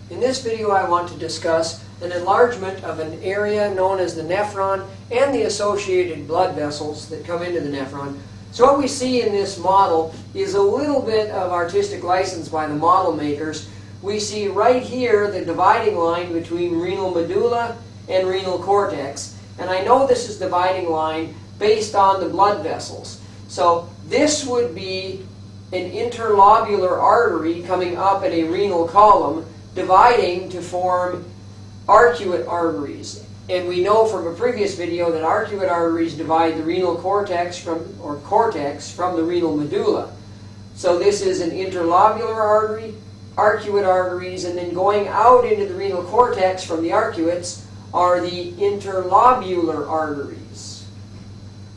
In this video I want to discuss an enlargement of an area known as the nephron and the associated blood vessels that come into the nephron. So what we see in this model is a little bit of artistic license by the model makers. We see right here the dividing line between renal medulla and renal cortex. And I know this is dividing line based on the blood vessels. So this would be an interlobular artery coming up at a renal column, dividing to form arcuate arteries. And we know from a previous video that arcuate arteries divide the renal cortex from the renal medulla. So this is an interlobular artery, arcuate arteries, and then going out into the renal cortex from the arcuates are the interlobular arteries.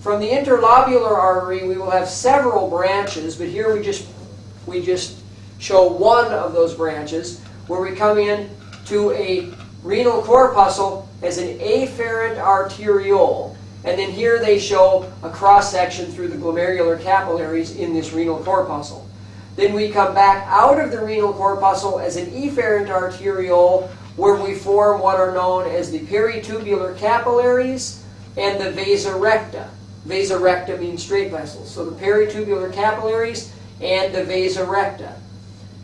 From the interlobular artery we will have several branches, but here we just show one of those branches where we come in to a renal corpuscle as an afferent arteriole. And then here they show a cross-section through the glomerular capillaries in this renal corpuscle. Then we come back out of the renal corpuscle as an efferent arteriole where we form what are known as the peritubular capillaries and the vasa recta. Vasa recta means straight vessels. So the peritubular capillaries and the vasa recta.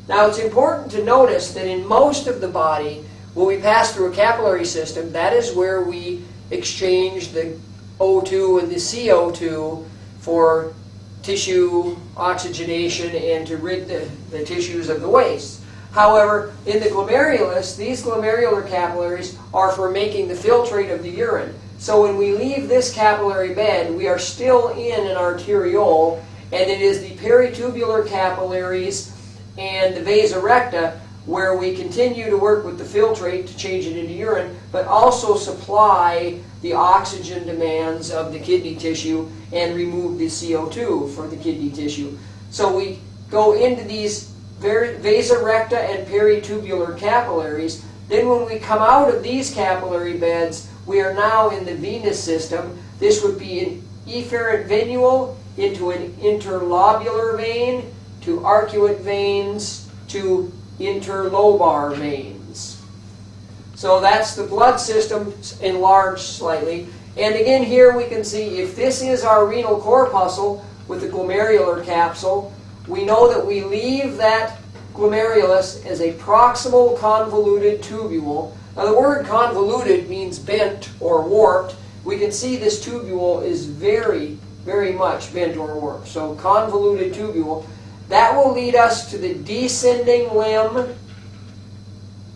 Now it's important to notice that in most of the body, when we pass through a capillary system, that is where we exchange the O2 and the CO2 for tissue oxygenation and to rid the tissues of the waste. However, in the glomerulus, these glomerular capillaries are for making the filtrate of the urine. So when we leave this capillary bed, we are still in an arteriole, and it is the peritubular capillaries and the vasa recta where we continue to work with the filtrate to change it into urine, but also supply the oxygen demands of the kidney tissue and remove the CO2 for the kidney tissue. So we go into these vasa recta and peritubular capillaries. Then when we come out of these capillary beds, we are now in the venous system. This would be an efferent venule into an interlobular vein, to arcuate veins, to interlobar veins. So that's the blood system enlarged slightly. And again here we can see if this is our renal corpuscle with the glomerular capsule, we know that we leave that glomerulus as a proximal convoluted tubule. Now the word convoluted means bent or warped. We can see this tubule is very, very much bent or warped. So convoluted tubule. That will lead us to the descending limb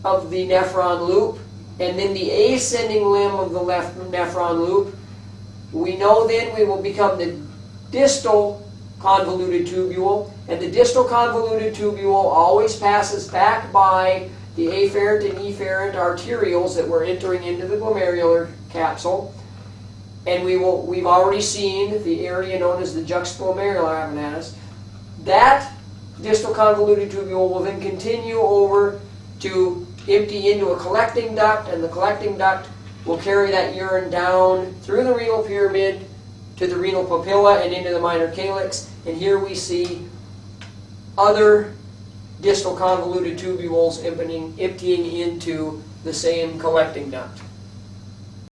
of the nephron loop, and then the ascending limb of the left nephron loop. We know then we will become the distal convoluted tubule, and the distal convoluted tubule always passes back by the afferent and efferent arterioles that were entering into the glomerular capsule. And we've already seen the area known as the juxtaglomerular apparatus. That distal convoluted tubule will then continue over to empty into a collecting duct, and the collecting duct will carry that urine down through the renal pyramid to the renal papilla and into the minor calyx. And here we see other distal convoluted tubules emptying into the same collecting duct.